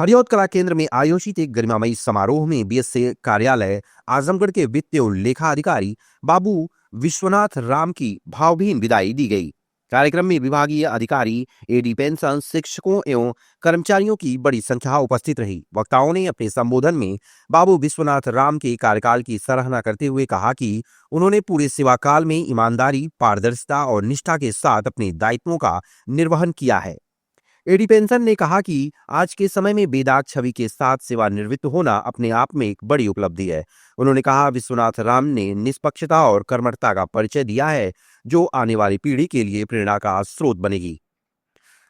हरिऔध कला केंद्र में आयोजित एक गरिमामयी समारोह में बीएसए कार्यालय आजमगढ़ के वित्तीय और लेखा अधिकारी बाबू विश्वनाथ राम की भावभीनी विदाई दी गई। कार्यक्रम में विभागीय अधिकारी, एडी पेंशन, शिक्षकों एवं कर्मचारियों की बड़ी संख्या उपस्थित रही। वक्ताओं ने अपने संबोधन में बाबू विश्वनाथ राम के कार्यकाल की सराहना करते हुए कहा कि उन्होंने पूरे सेवा काल में ईमानदारी, पारदर्शिता और निष्ठा के साथ अपने दायित्वों का निर्वहन किया है। एडी पेंशन ने कहा कि आज के समय में बेदाग छवि के साथ सेवानिवृत्त होना अपने आप में एक बड़ी उपलब्धि है। उन्होंने कहा, विश्वनाथ राम ने निष्पक्षता और कर्मठता का परिचय दिया है, जो आने वाली पीढ़ी के लिए प्रेरणा का स्रोत बनेगी।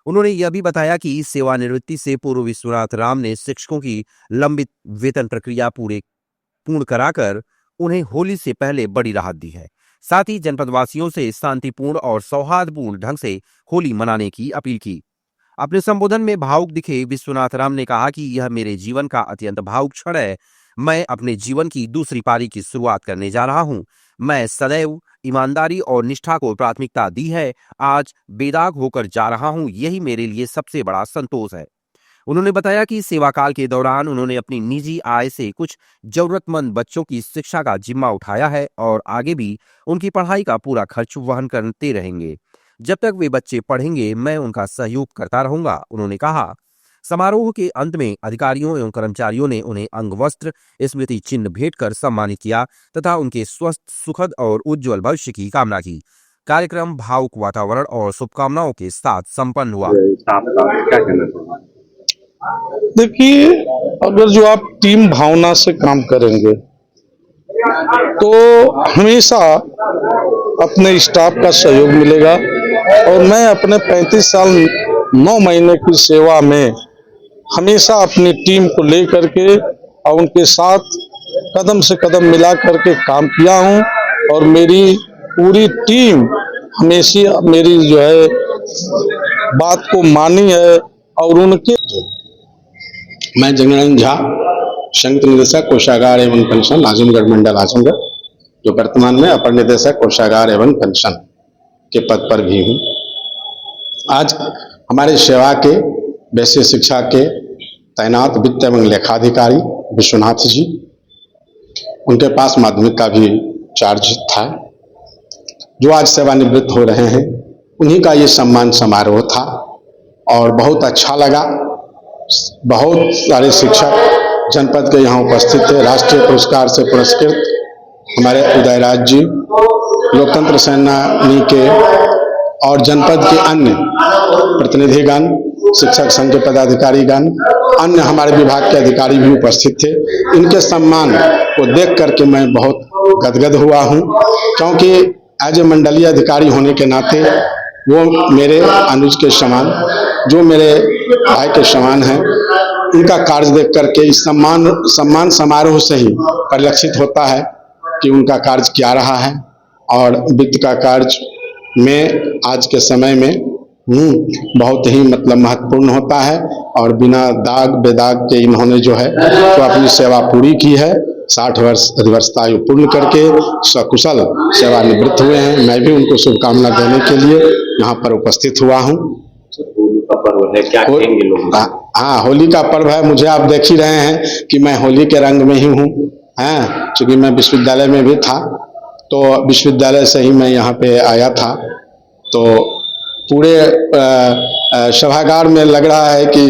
उन्होंने यह भी बताया कि सेवानिवृत्ति से पूर्व विश्वनाथ राम ने शिक्षकों की लंबित वेतन प्रक्रिया पूर्ण कराकर उन्हें होली से पहले बड़ी राहत दी है। साथ ही जनपदवासियों से शांतिपूर्ण और सौहार्दपूर्ण ढंग से होली मनाने की अपील की। अपने संबोधन में भावुक दिखे विश्वनाथ राम ने कहा कि यह मेरे जीवन का अत्यंत भावुक क्षण है। मैं अपने जीवन की दूसरी पारी की शुरुआत करने जा रहा हूं। मैं सदैव ईमानदारी और निष्ठा को प्राथमिकता दी है। आज बेदाग होकर जा रहा हूं, यही मेरे लिए सबसे बड़ा संतोष है। उन्होंने बताया कि सेवा काल के दौरान उन्होंने अपनी निजी आय से कुछ जरूरतमंद बच्चों की शिक्षा का जिम्मा उठाया है और आगे भी उनकी पढ़ाई का पूरा खर्च वहन करते रहेंगे। जब तक वे बच्चे पढ़ेंगे, मैं उनका सहयोग करता रहूंगा। उन्होंने कहा, समारोह के अंत में अधिकारियों एवं कर्मचारियों ने उन्हें अंगवस्त्र, स्मृति चिन्ह भेंट कर सम्मानित किया तथा उनके स्वस्थ, सुखद और उज्जवल भविष्य की कामना की। कार्यक्रम भावुक वातावरण और शुभकामनाओं के साथ संपन्न हुआ। देखिए, अगर जो आप टीम भावना से काम करेंगे तो हमेशा अपने स्टाफ का सहयोग मिलेगा। और मैं अपने 35 साल 9 महीने की सेवा में हमेशा अपनी टीम को लेकर के और उनके साथ कदम से कदम मिला करके काम किया हूं और मेरी पूरी टीम हमेशा मेरी जो है बात को मानी है। और उनके मैं जंगनानंद झा, संयुक्त निदेशक कोषागार एवं पेंशन आजमगढ़ मंडल आजमगढ़, जो वर्तमान में अपर निदेशक कोषागार एवं पेंशन के पद पर भी हूँ। आज हमारे सेवा के वैश्य शिक्षा के तैनात वित्त एवं लेखाधिकारी विश्वनाथ जी, उनके पास माध्यमिक का भी चार्ज था, जो आज सेवानिवृत्त हो रहे हैं, उन्हीं का ये सम्मान समारोह था और बहुत अच्छा लगा। बहुत सारे शिक्षक जनपद के यहाँ उपस्थित थे। राष्ट्रीय पुरस्कार से पुरस्कृत हमारे उदयराज जी, लोकतंत्र सेनानी के और जनपद के अन्य प्रतिनिधिगण, शिक्षक संघ के पदाधिकारीगण, अन्य हमारे विभाग के अधिकारी भी उपस्थित थे। इनके सम्मान को देख करके मैं बहुत गदगद हुआ हूँ, क्योंकि एज ए मंडलीय अधिकारी होने के नाते वो मेरे अनुज के समान, जो मेरे भाई के समान हैं, उनका कार्य देख करके इस सम्मान समारोह से ही परिलक्षित होता है कि उनका कार्य क्या रहा है। और वित्त का कार्य में आज के समय में बहुत ही महत्वपूर्ण होता है और बिना दाग बेदाग के इन्होंने जो है तो अपनी सेवा पूरी की है। 60 वर्ष अधिवर्षता आयु पूर्ण करके सकुशल सेवानिवृत्त हुए हैं। मैं भी उनको शुभकामना देने के लिए यहाँ पर उपस्थित हुआ हूँ। हाँ, होली का पर्व है। मुझे आप देख ही रहे हैं कि मैं होली के रंग में ही हूँ। चूंकि मैं विश्वविद्यालय में भी था, तो विश्वविद्यालय से ही मैं यहाँ पे आया था, तो पूरे सभागार में लग रहा है कि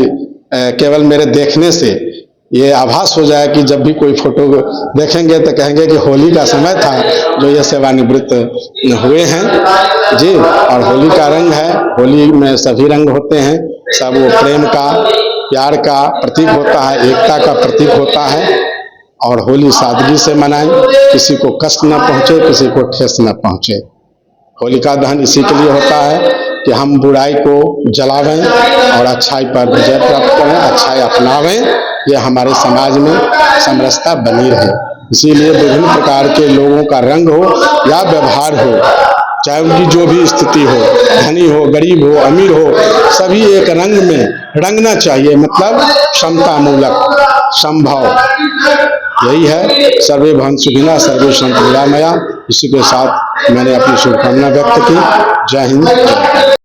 केवल मेरे देखने से ये आभास हो जाए कि जब भी कोई फोटो देखेंगे तो कहेंगे कि होली का समय था जो ये सेवानिवृत्त हुए हैं जी। और होली का रंग है, होली में सभी रंग होते हैं, सब वो प्रेम का, प्यार का प्रतीक होता है, एकता का प्रतीक होता है। और होली सादगी से मनाएं, किसी को कष्ट न पहुंचे, किसी को ठेस न पहुंचे। होलिका दहन इसी के लिए होता है कि हम बुराई को जलावें और अच्छाई पर विजय प्राप्त करें, अच्छाई अपनावें। ये हमारे समाज में समरसता बनी रहे। इसीलिए विभिन्न प्रकार के लोगों का रंग हो या व्यवहार हो, चाहे उनकी जो भी स्थिति हो, धनी हो, गरीब हो, अमीर हो, सभी एक रंग में रंगना चाहिए। मतलब समता मूलक संभव, यही है। सर्वे भवन्तु सुखिनः, सर्वे सन्तु निरामया। इसी के साथ मैंने अपनी शुभकामना व्यक्त की। जय हिंद।